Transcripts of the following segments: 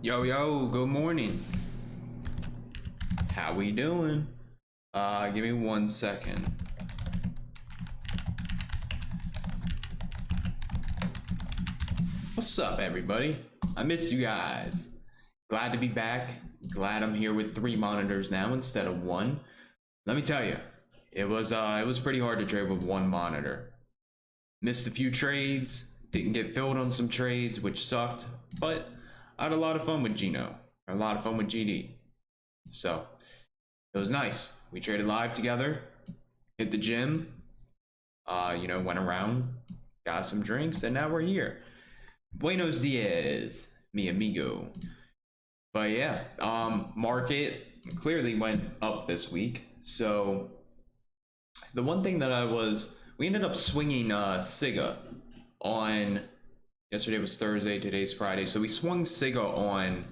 Yo, good morning. How we doing? Give me 1 second. What's up, everybody? I missed you guys. Glad to be back. Glad I'm here with 3 monitors now instead of 1. Let me tell you, it was pretty hard to trade with 1 monitor. Missed a few trades, didn't get filled on some trades, which sucked, but I had a lot of fun with Gino, a lot of fun with GD. So it was nice. We traded live together, hit the gym, went around, got some drinks, and now we're here. Buenos dias, mi amigo. But yeah, market clearly went up this week. So the one thing that we ended up swinging Siga on, yesterday was Thursday, today's Friday. So we swung Siga on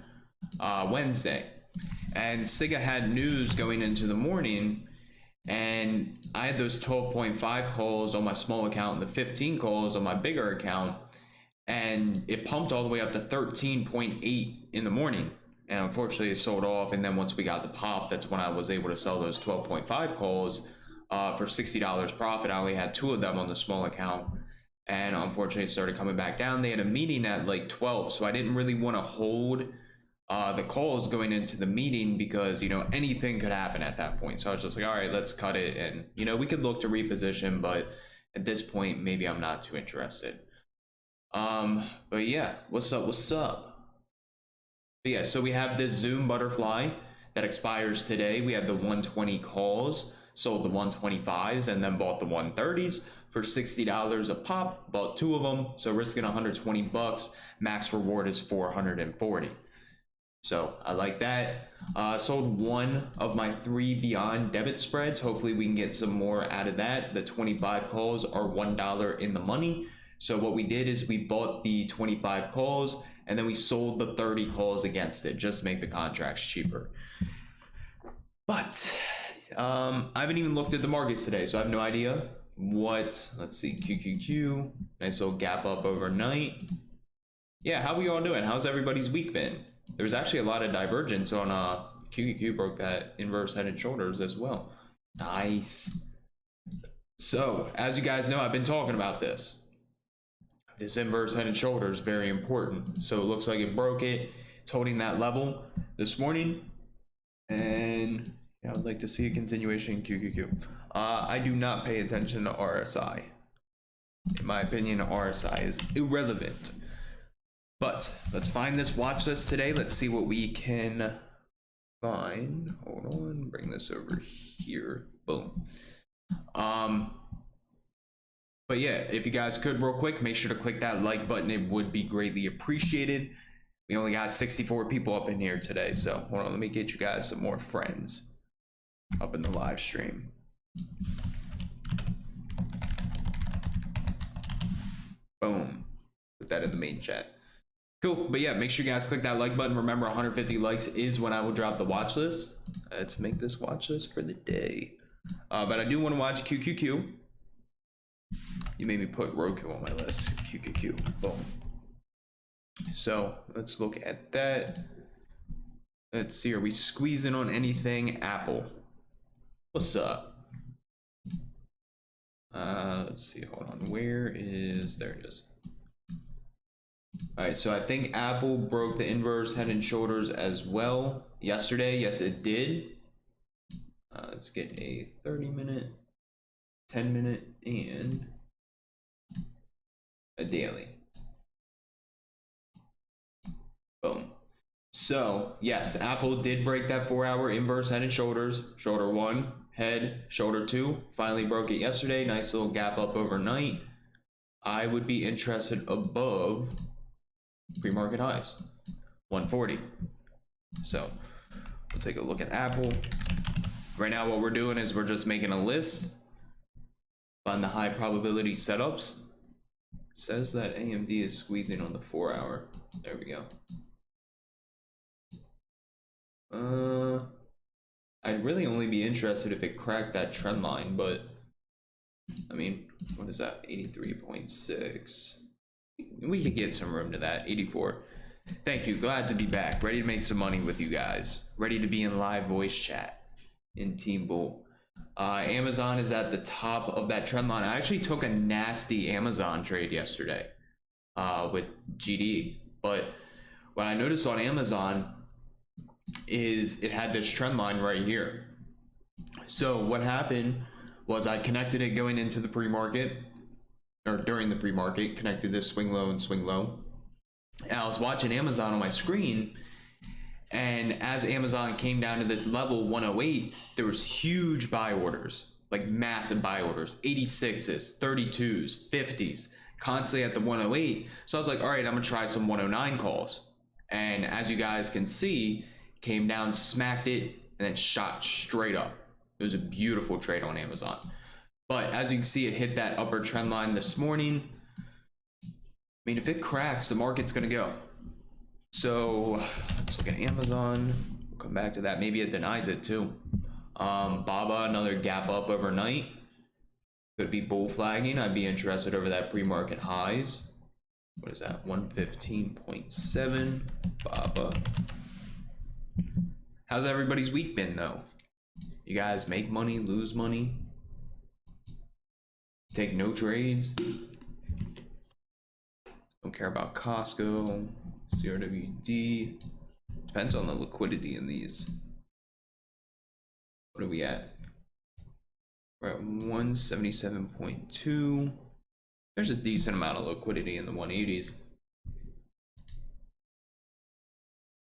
Wednesday. And Siga had news going into the morning, and I had those 12.5 calls on my small account and the 15 calls on my bigger account, and it pumped all the way up to 13.8 in the morning, and unfortunately it sold off. And then once we got the pop, that's when I was able to sell those 12.5 calls for $60 profit. I only had 2 of them on the small account, and unfortunately it started coming back down. They had a meeting at like 12, so I didn't really want to hold the calls going into the meeting because anything could happen at that point. So I was just like, all right, let's cut it, and we could look to reposition, but at this point maybe I'm not too interested. But yeah, what's up? But yeah, so we have this Zoom butterfly that expires today. We have the 120 calls, sold the 125s, and then bought the 130s for $60 a pop. Bought 2 of them, so risking 120 bucks. Max reward is 440. So I like that. Sold 1 of my 3 beyond debit spreads. Hopefully we can get some more out of that. The 25 calls are $1 in the money. So what we did is we bought the 25 calls and then we sold the 30 calls against it just to make the contracts cheaper. But I haven't even looked at the markets today, so I have no idea what. Let's see, QQQ, nice little gap up overnight. Yeah, how we all doing? How's everybody's week been? There was actually a lot of divergence on QQQ, broke that inverse head and shoulders as well. Nice. So as you guys know, I've been talking about this. This inverse head and shoulders, very important. So it looks like it broke it. It's holding that level this morning, and yeah, I would like to see a continuation in QQQ. I do not pay attention to RSI. In my opinion, RSI is irrelevant. But let's find this watch list today. Let's see what we can find. Hold on, bring this over here. Boom. But yeah, if you guys could real quick, make sure to click that like button. It would be greatly appreciated. We only got 64 people up in here today, so hold on, let me get you guys some more friends up in the live stream. Boom. Put that in the main chat. Cool. But yeah, make sure you guys click that like button. Remember, 150 likes is when I will drop the watch list. Let's make this watch list for the day. But I do want to watch QQQ. You made me put Roku on my list. QQQ. Boom. So let's look at that. Let's see, are we squeezing on anything? Apple. What's up? Let's see, hold on. There it is. All right, so I think Apple broke the inverse head and shoulders as well yesterday. Yes, it did. Let's get a 30-minute, 10-minute, and a daily. Boom. So yes, Apple did break that 4-hour inverse head and shoulders. Shoulder 1, head, shoulder 2. Finally broke it yesterday. Nice little gap up overnight. I would be interested above pre-market highs, 140. So we'll take a look at Apple. Right now what we're doing is we're just making a list, find the high probability setups. It says that AMD is squeezing on the 4-hour. There we go. I'd really only be interested if it cracked that trend line, but I mean, what is that? 83.6. We could get some room to that. 84. Thank you. Glad to be back. Ready to make some money with you guys. Ready to be in live voice chat in Team Bull. Amazon is at the top of that trend line. I actually took a nasty Amazon trade yesterday with GD, but what I noticed on Amazon is it had this trend line right here. So what happened was I connected it going into the pre-market, or during the pre-market, connected this swing low and swing low. And I was watching Amazon on my screen, and as Amazon came down to this level 108, there was huge buy orders, like massive buy orders, 86s, 32s, 50s, constantly at the 108. So I was like, all right, I'm gonna try some 109 calls. And as you guys can see, came down, smacked it, and then shot straight up. It was a beautiful trade on Amazon. But as you can see, it hit that upper trend line this morning. I mean, if it cracks, the market's gonna go. So let's look at Amazon. We'll come back to that. Maybe it denies it too. Baba, another gap up overnight. Could be bull flagging. I'd be interested over that pre-market highs. What is that? 115.7. Baba. How's everybody's week been though? You guys make money, lose money, take no trades, don't care about Costco, CRWD. Depends on the liquidity in these. What are we at? We're at 177.2. There's a decent amount of liquidity in the 180s.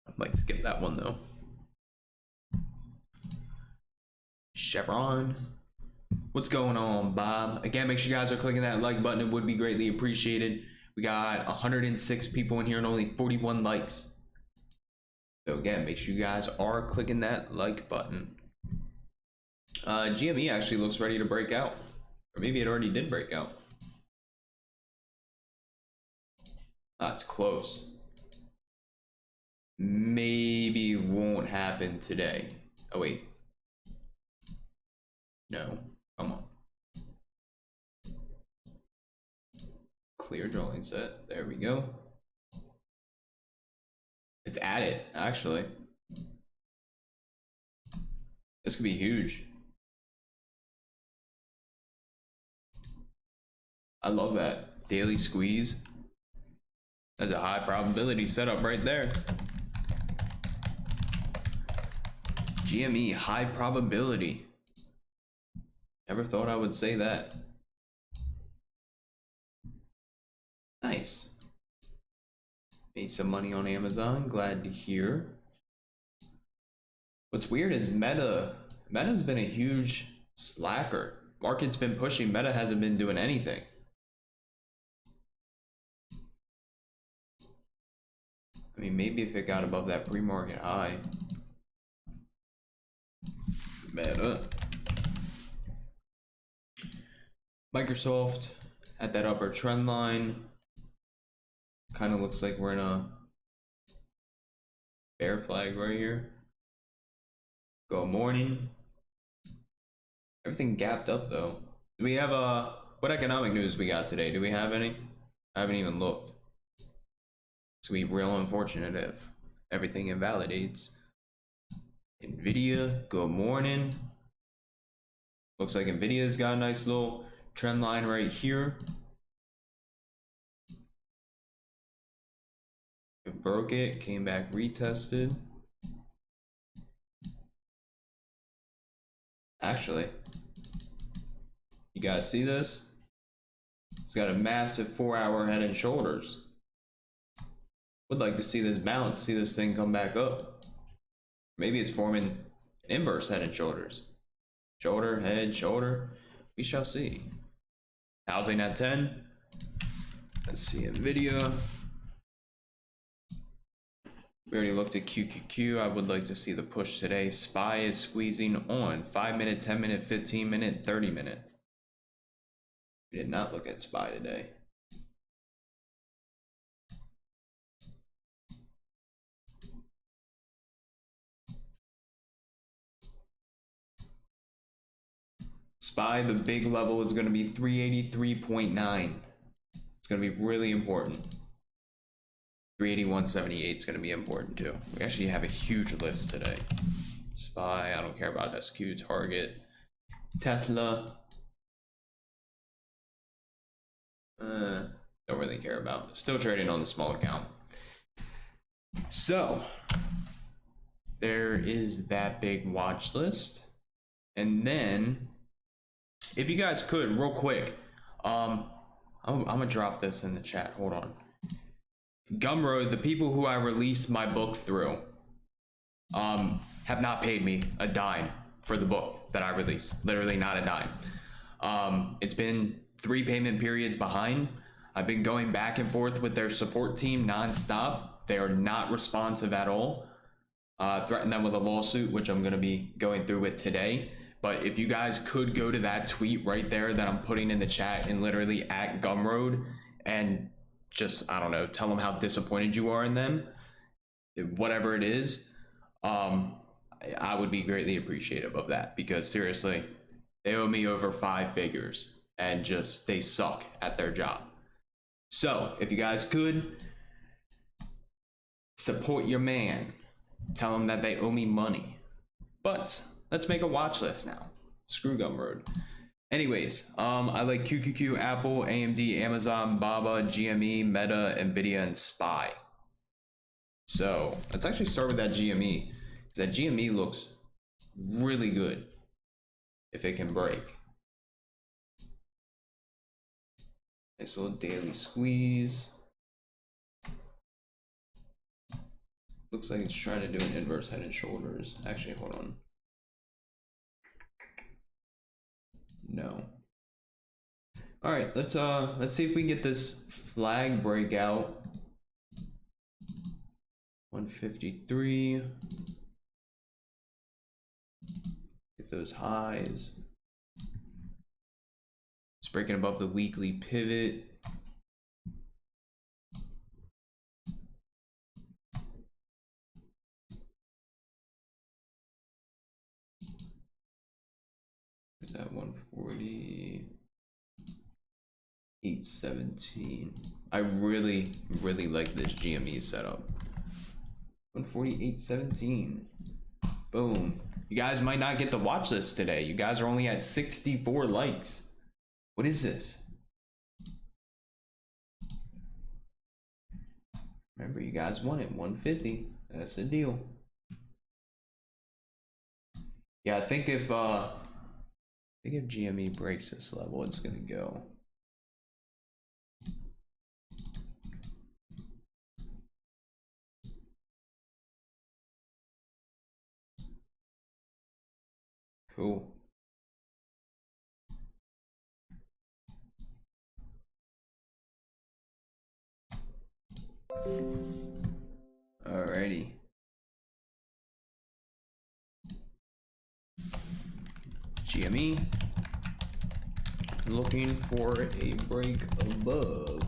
I'd like to skip that one though. Chevron. What's going on, Bob? Again, make sure you guys are clicking that like button. It would be greatly appreciated. We got 106 people in here and only 41 likes. So again, make sure you guys are clicking that like button. GME actually looks ready to break out. Or maybe it already did break out. That's close. Maybe won't happen today. Oh wait. No, come on. Clear drawing set, there we go. It's at it, actually. This could be huge. I love that. Daily squeeze. That's a high probability setup right there. GME, high probability. Never thought I would say that. Nice. Made some money on Amazon, glad to hear. What's weird is Meta's been a huge slacker. Market's been pushing, Meta hasn't been doing anything. I mean, maybe if it got above that pre-market high. Meta. Microsoft at that upper trend line. Kind of looks like we're in a bear flag right here. Go morning. Everything gapped up though. Do we have what economic news we got today? Do we have any? I haven't even looked. It's gonna be real unfortunate if everything invalidates. Nvidia, good morning. Looks like Nvidia's got a nice little trend line right here. It broke it, came back, retested. Actually, you guys see this? It's got a massive 4-hour head and shoulders. Would like to see this bounce, see this thing come back up. Maybe it's forming an inverse head and shoulders. Shoulder, head, shoulder. We shall see. Housing at 10. Let's see Nvidia. We already looked at QQQ. I would like to see the push today. SPY is squeezing on 5 minute, 10 minute, 15 minute, 30 minute. We did not look at SPY today. SPY, the big level is going to be 383.9. It's going to be really important. 381.78 is going to be important too. We actually have a huge list today. SPY, I don't care about SQ, Target, Tesla. Don't really care about. Still trading on the small account. So there is that big watch list. And then if you guys could real quick, I'm gonna drop this in the chat. Hold on. Gumroad, the people who I released my book through, have not paid me a dime for the book that I released. Literally not a dime. It's been 3 payment periods behind. I've been going back and forth with their support team nonstop. They are not responsive at all. Threatened them with a lawsuit, which I'm going to be going through with today. But if you guys could go to that tweet right there that I'm putting in the chat and literally at Gumroad and just, I don't know, tell them how disappointed you are in them, whatever it is, I would be greatly appreciative of that, because seriously, they owe me over 5 figures and just, they suck at their job. So if you guys could support your man, tell him that they owe me money. But let's make a watch list now. Screw Gumroad. Anyways, I like QQQ, Apple, AMD, Amazon, Baba, GME, Meta, Nvidia, and SPY. So let's actually start with that GME, because that GME looks really good if it can break. Nice little daily squeeze. Looks like it's trying to do an inverse head and shoulders. Actually, hold on. No. All right, let's see if we can get this flag breakout. 153. Get those highs. It's breaking above the weekly pivot. Is that 148.17? I really like this GME setup. 148.17. Boom. You guys might not get the watch list today. You guys are only at 64 likes. What is this? Remember, you guys wanted 150. That's the deal. Yeah, I think if GME breaks this level, it's gonna go. Cool. Alrighty. GME looking for a break above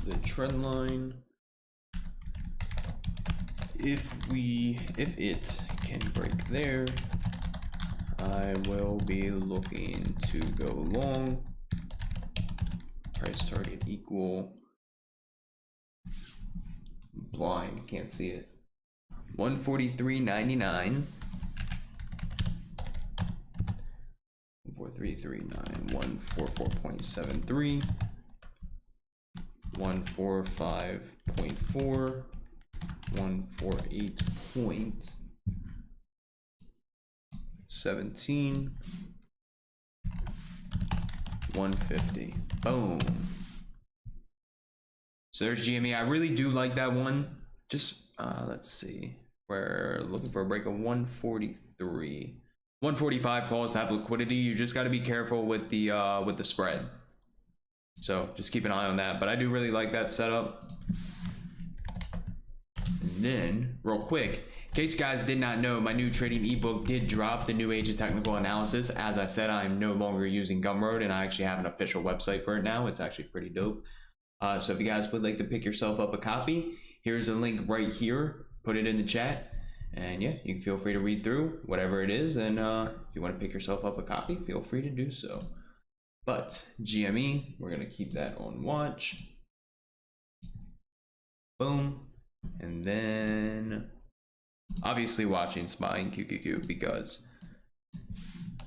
the trend line. If it can break there, I will be looking to go long. Price target equal. Blind, can't see it. 143.99. 143.39. 144.73. 145.4. 148.17. 150. Boom. So there's GME. I really do like that one. Just let's see. We're looking for a break of 143. 145 calls to have liquidity. You just got to be careful with the spread. So just keep an eye on that. But I do really like that setup. And then, real quick, in case you guys did not know, my new trading ebook did drop, The New Age of Technical Analysis. As I said, I am no longer using Gumroad, and I actually have an official website for it now. It's actually pretty dope. So if you guys would like to pick yourself up a copy, here's a link right here. Put it in the chat. And yeah, you can feel free to read through whatever it is. And if you want to pick yourself up a copy, feel free to do so. But GME, we're going to keep that on watch. Boom. And then obviously watching SPY and QQQ because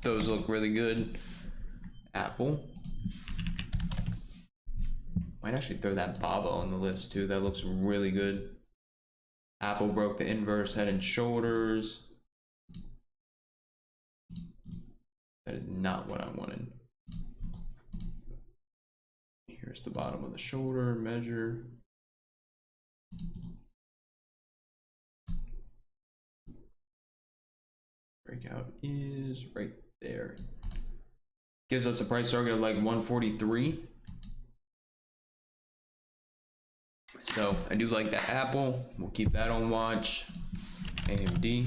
those look really good. Apple. Might actually throw that BABA on the list too. That looks really good. Apple broke the inverse head and shoulders. That is not what I wanted. Here's the bottom of the shoulder, measure. Breakout is right there. Gives us a price target of like 143. So I do like that Apple. We'll keep that on watch. AMD.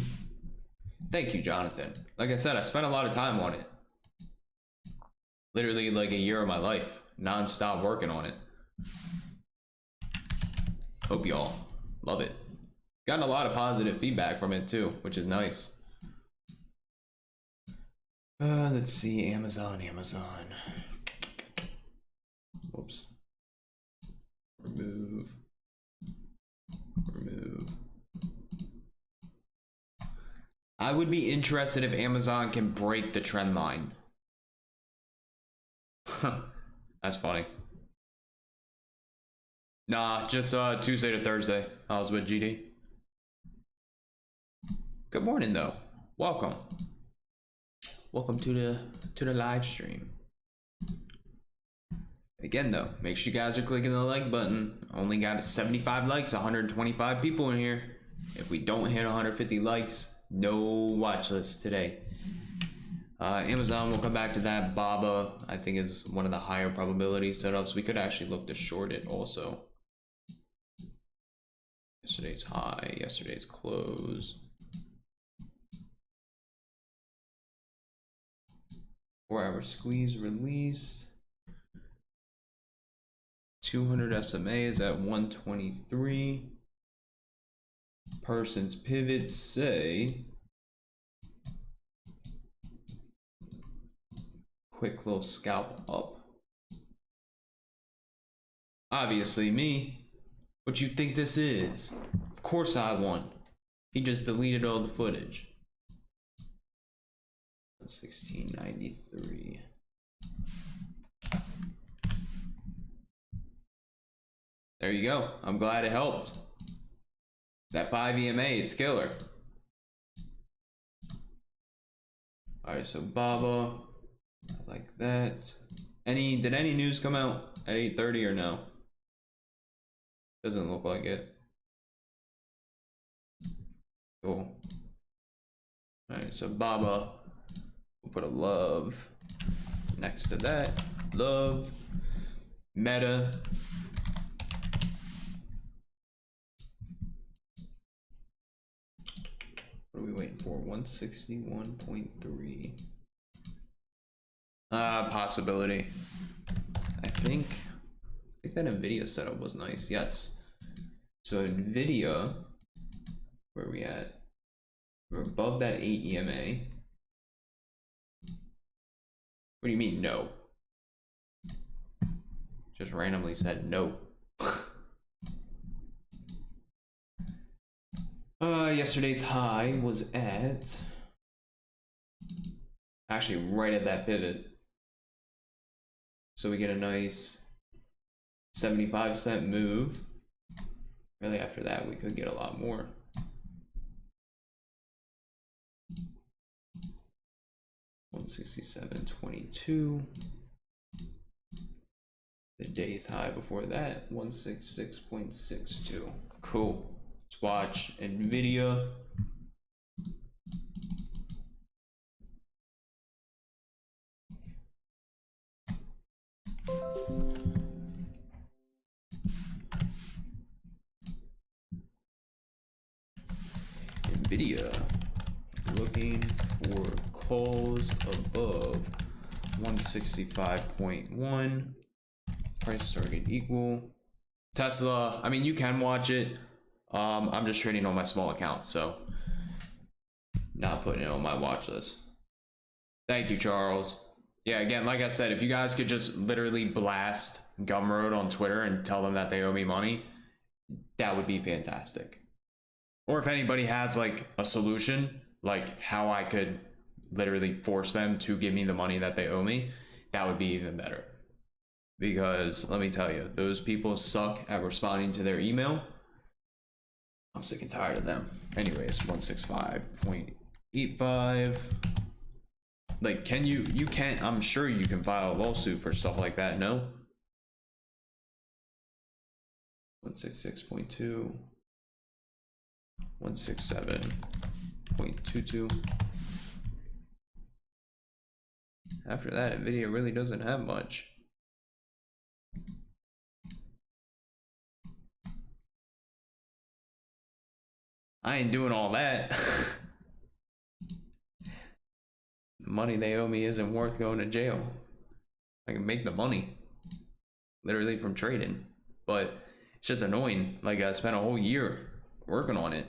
Thank you, Jonathan. Like I said, I spent a lot of time on it. Literally like a year of my life, non-stop working on it. Hope y'all love it. Gotten a lot of positive feedback from it too, which is nice. Let's see, Amazon. Whoops. Remove. I would be interested if Amazon can break the trend line. That's funny. Nah, just Tuesday to Thursday. I was with GD. Good morning though. Welcome to the live stream. Again though, make sure you guys are clicking the like button. Only got 75 likes, 125 people in here. If we don't hit 150 likes, no watch list today. Amazon, we'll come back to that. BABA, I think, is one of the higher probability setups. We could actually look to short it also. Yesterday's high, yesterday's close. 4-hour squeeze release. 200 SMA is at 123. Person's pivots say quick little scalp up. Obviously me. What you think this is? Of course I won. He just deleted all the footage. 1693. There you go. I'm glad it helped. That 5 EMA, it's killer. Alright, so BABA, I like that. Did any news come out at 8:30 or no? Doesn't look like it. Cool. Alright, so BABA, we'll put a love next to that. Love. Meta. What are we waiting for? 161.3. Possibility. I think that NVIDIA setup was nice. Yes. So NVIDIA, where are we at? We're above that 8 EMA. What do you mean no? Just randomly said no. Yesterday's high was at actually right at that pivot. So we get a nice 75-cent move. Really after that we could get a lot more. $167.22. The day's high before that, 166.62. Cool. Let's watch NVIDIA. NVIDIA looking for calls above 165.1. Price target equal. Tesla, I mean, you can watch it. I'm just trading on my small account, so not putting it on my watch list. Thank you, Charles. Yeah, again, like I said, if you guys could just literally blast Gumroad on Twitter and tell them that they owe me money, that would be fantastic. Or if anybody has like a solution, like how I could literally force them to give me the money that they owe me, that would be even better. Because let me tell you, those people suck at responding to their email. I'm sick and tired of them. Anyways, 165.85. Like, can you can't, I'm sure you can file a lawsuit for stuff like that, no? 166.2. 167.22. After that, video really doesn't have much. I ain't doing all that. The money they owe me isn't worth going to jail. I can make the money literally from trading, but it's just annoying. Like, I spent a whole year working on it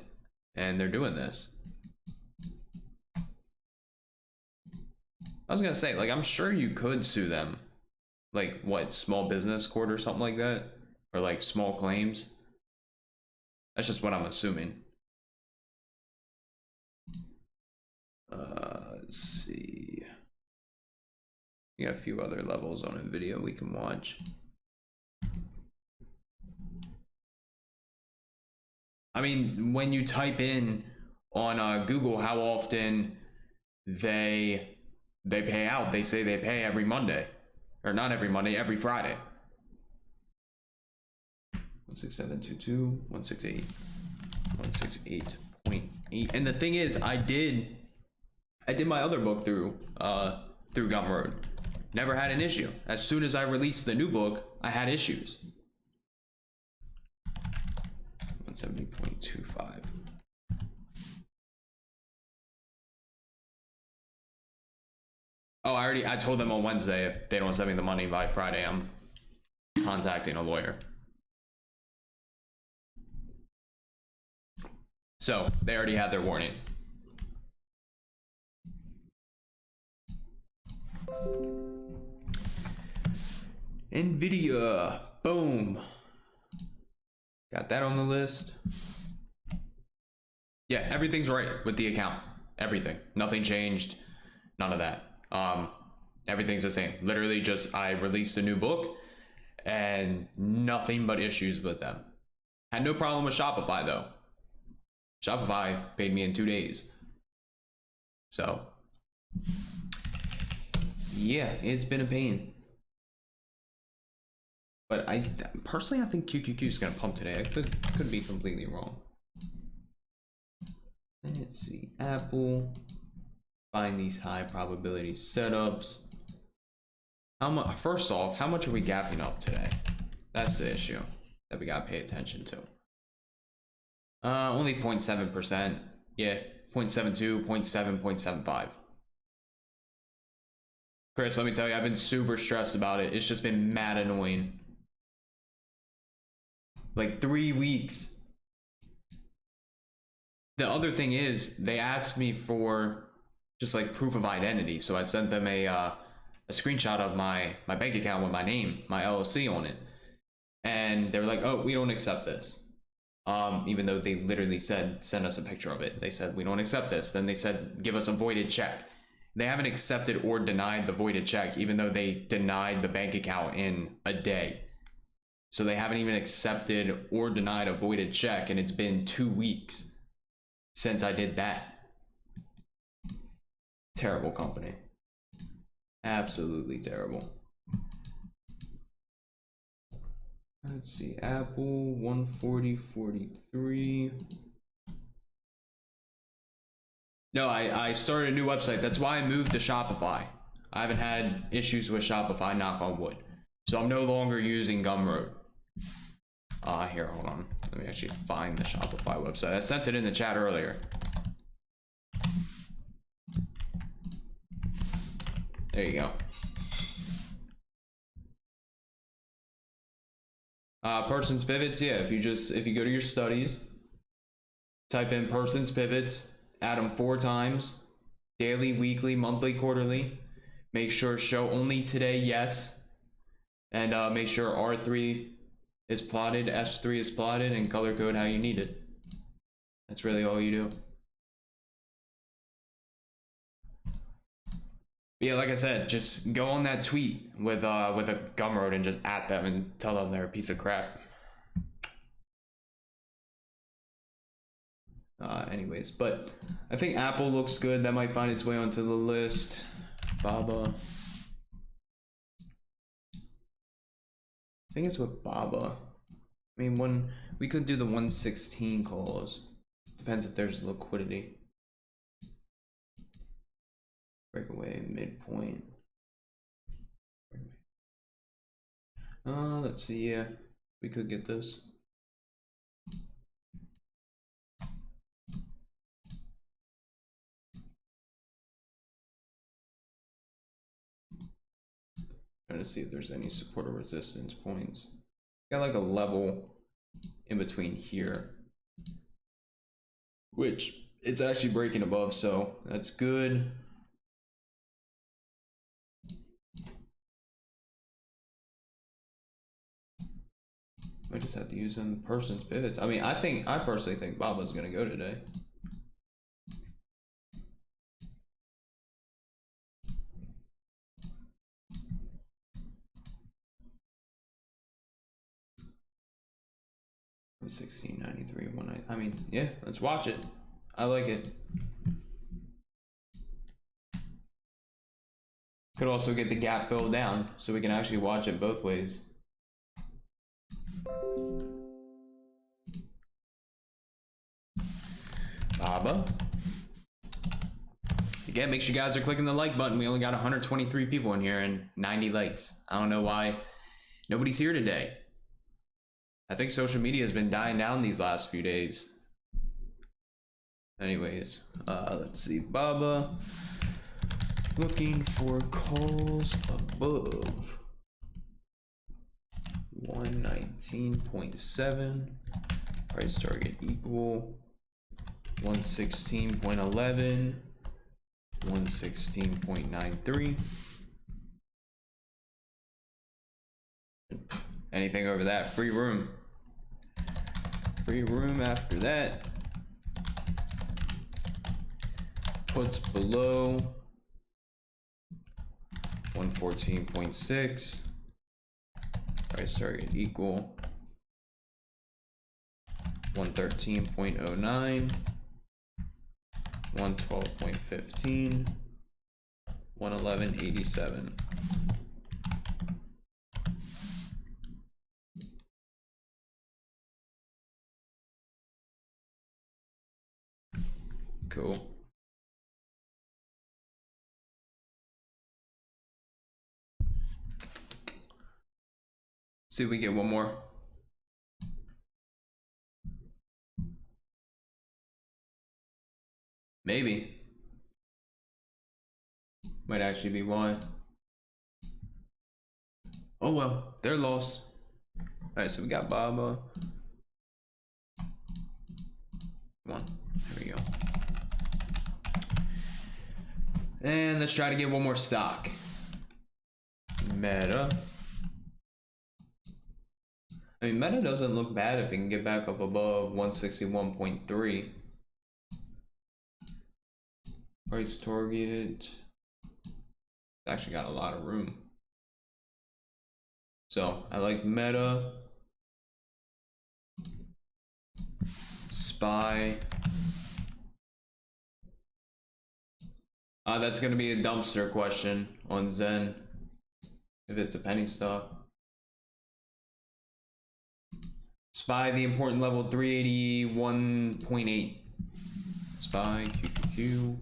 and they're doing this. I was gonna say, like, I'm sure you could sue them, like, what, small business court or something like that, or like small claims. That's just what I'm assuming. Let's see. We got a few other levels on a video we can watch. I mean, when you type in on Google how often they pay out, they say they pay every Monday, or not every Monday, every Friday. 16722, 168, 168.8. And the thing is, I did my other book through Gumroad. Never had an issue. As soon as I released the new book, I had issues. 170.25. Oh, I told them on Wednesday if they don't send me the money by Friday, I'm contacting a lawyer. So they already had their warning. Nvidia, boom. Got that on the list. Yeah, everything's right with the account. Everything. Nothing changed. None of that. Everything's the same. Literally just I released a new book and nothing but issues with them. Had no problem with Shopify though. Shopify paid me in 2 days. So yeah, it's been a pain. But I personally, I think QQQ is gonna pump today. I could be completely wrong. Let's see, Apple. Find these high probability setups. How much? First off, how much are we gapping up today? That's the issue that we gotta pay attention to. Only 0.7%. Yeah, 0.72, 0.7, 0.75. Chris, let me tell you, I've been super stressed about it. It's just been mad annoying. Like 3 weeks. The other thing is, they asked me for just like proof of identity. So I sent them a screenshot of my bank account with my name, my LLC on it. And they were like, oh, we don't accept this. Even though they literally said, send us a picture of it. They said, we don't accept this. Then they said, give us a voided check. They haven't accepted or denied the voided check, even though they denied the bank account in a day. So they haven't even accepted or denied a voided check, and it's been 2 weeks since I did that. Terrible company. Absolutely terrible. Let's see, Apple 140.43. No, I started a new website. That's why I moved to Shopify. I haven't had issues with Shopify, knock on wood. So I'm no longer using Gumroad. Here, hold on. Let me actually find the Shopify website. I sent it in the chat earlier. There you go. Persons pivots, yeah, if you go to your studies, type in persons pivots, add them 4 times, daily, weekly, monthly, quarterly. Make sure show only today, yes. And make sure R3 is plotted, S3 is plotted, and color code how you need it. That's really all you do. Yeah, like I said, just go on that tweet with a Gumroad and just at them and tell them they're a piece of crap. Anyways, but I think Apple looks good. That might find its way onto the list. Baba. I think it's with Baba. I mean, we could do the 116 calls. Depends if there's liquidity. Breakaway, midpoint. Let's see. Yeah, we could get this. Trying to see if there's any support or resistance points. Got like a level in between here, which it's actually breaking above, so that's good. I just have to use some person's pivots. I mean, I personally think Baba's gonna go today. $16.93. I mean, yeah, let's watch it. I like it. Could also get the gap filled down so we can actually watch it both ways. Baba. Again, make sure you guys are clicking the like button. We only got 123 people in here and 90 likes. I don't know why nobody's here today. I think social media has been dying down these last few days. Anyways, let's see. Baba. Looking for calls above 119.7. Price target equal 116.11. 116.93. Anything over that, free room. Free room after that. Puts below 114.6. Price target equal 113.09. 112.15. 111.87. Cool. See if we get one more. Maybe. Might actually be why. Oh well, they're lost. Alright, so we got Baba. Come on, there we go. And let's try to get one more stock. Meta. I mean, Meta doesn't look bad if we can get back up above 161.3. Price targeted. It's actually got a lot of room. So I like Meta. Spy. That's gonna be a dumpster question on Zen if it's a penny stock. Spy the important level 381.8. Spy QQQ.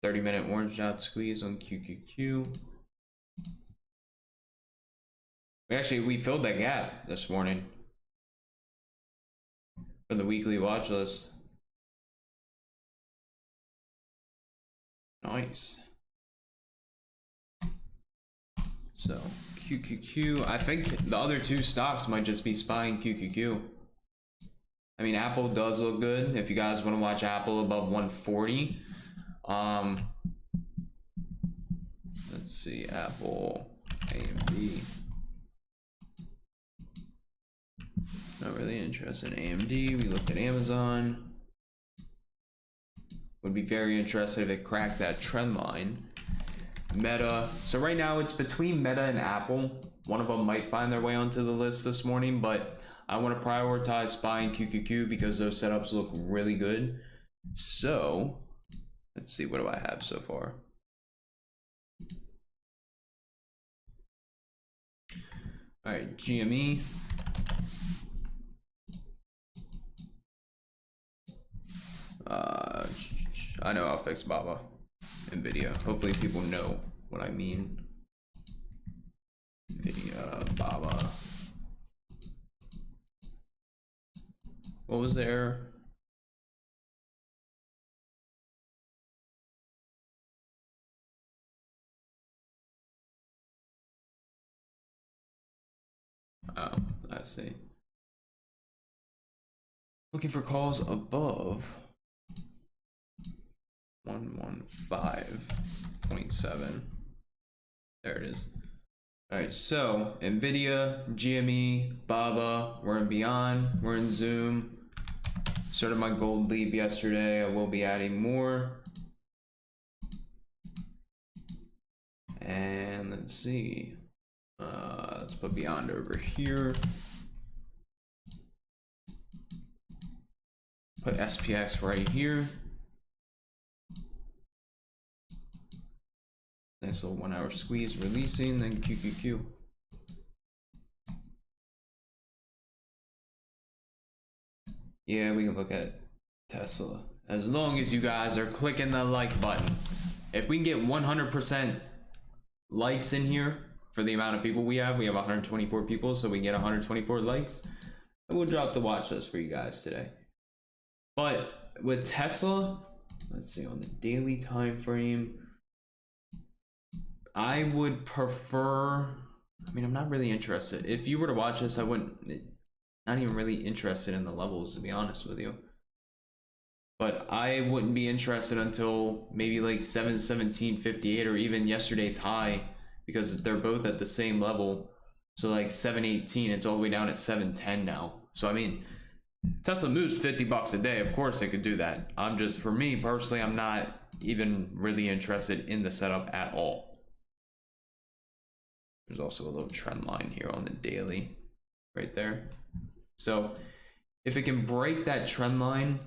$30-minute orange dot squeeze on QQQ. We filled that gap this morning for the weekly watch list. Nice. So QQQ, I think the other two stocks might just be SPY and QQQ. I mean, Apple does look good. If you guys want to watch Apple above 140, Let's see, Apple, AMD. Not really interested in AMD. We looked at Amazon. Would be very interested if it cracked that trend line. Meta. So right now it's between Meta and Apple. One of them might find their way onto the list this morning, but I want to prioritize SPY and QQQ because those setups look really good. So let's see, what do I have so far? All right, GME. I know I'll fix Baba. NVIDIA. Hopefully people know what I mean. NVIDIA, Baba. What was there? Oh, I see. Looking for calls above 115.7. There it is. All right, so NVIDIA, GME, Baba, we're in Beyond, we're in Zoom. Started my gold leap yesterday. I will be adding more. And let's see. Let's put Beyond over here. Put SPX right here. Nice little 1 hour squeeze releasing, then QQQ. Yeah, we can look at Tesla. As long as you guys are clicking the like button. If we can get 100% likes in here for the amount of people we have 124 people, so we get 124 likes, and we'll drop the watch list for you guys today. But with Tesla, let's see, on the daily time frame, I would prefer, I mean, I'm not really interested. If you were to watch this, I wouldn't, not even really interested in the levels, to be honest with you. But I wouldn't be interested until maybe like 717.58 or even yesterday's high, because they're both at the same level. So like 718, it's all the way down at 710 now. So I mean, Tesla moves 50 bucks a day. Of course they could do that. I'm just, for me personally, I'm not even really interested in the setup at all. There's also a little trend line here on the daily right there. So if it can break that trend line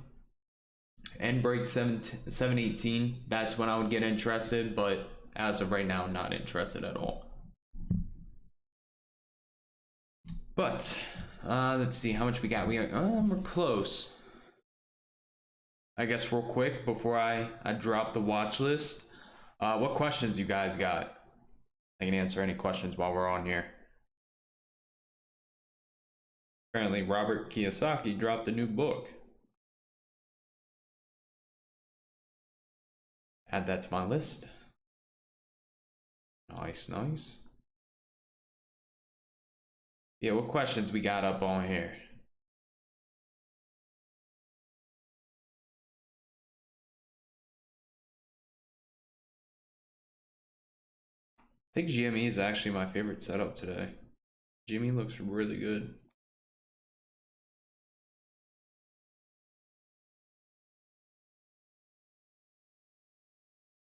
and break 718, that's when I would get interested, but as of right now, not interested at all. But let's see how much we got. We're close. I guess real quick before I drop the watch list, what questions you guys got? I can answer any questions while we're on here. Apparently Robert Kiyosaki dropped a new book. Add that to my list. Nice, nice. Yeah, what questions we got up on here? I think GME is actually my favorite setup today. GME looks really good.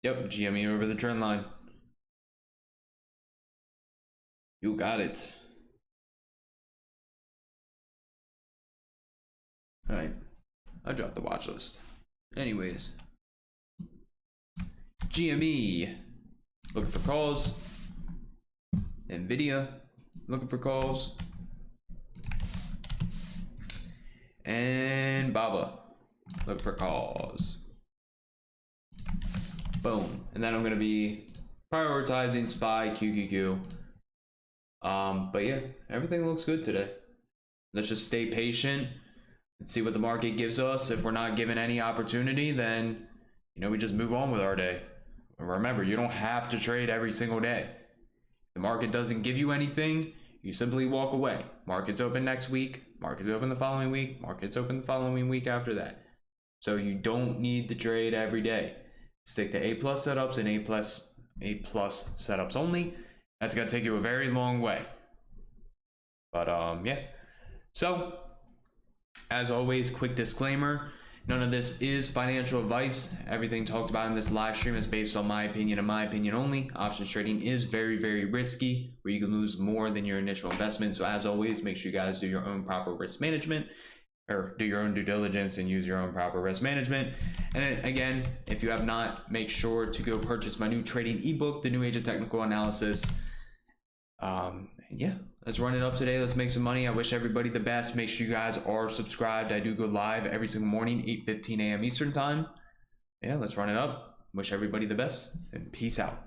Yep, GME over the trend line. You got it. All right, I dropped the watch list. Anyways, GME, looking for calls. NVIDIA, looking for calls. And Baba, looking for calls. Boom. And then I'm going to be prioritizing SPY, QQQ. But yeah, everything looks good today. Let's just stay patient and see what the market gives us. If we're not given any opportunity, then, you know, we just move on with our day. Remember, you don't have to trade every single day. The market doesn't give you anything, you simply walk away. Market's open next week, market's open the following week, market's open the following week after that. So you don't need to trade every day. Stick to A+ setups and A+ A+ setups only. That's gonna take you a very long way. But yeah. So as always, quick disclaimer, none of this is financial advice. Everything talked about in this live stream is based on my opinion and my opinion only. Options trading is very, very risky, where you can lose more than your initial investment. So as always, make sure you guys do your own proper risk management, or do your own due diligence and use your own proper risk management. And again, if you have not, make sure to go purchase my new trading ebook, The New Age of Technical Analysis. Yeah, let's run it up today. Let's make some money. I wish everybody the best. Make sure you guys are subscribed. I do go live every single morning, 8:15 a.m. Eastern time. Yeah, let's run it up. Wish everybody the best, and peace out.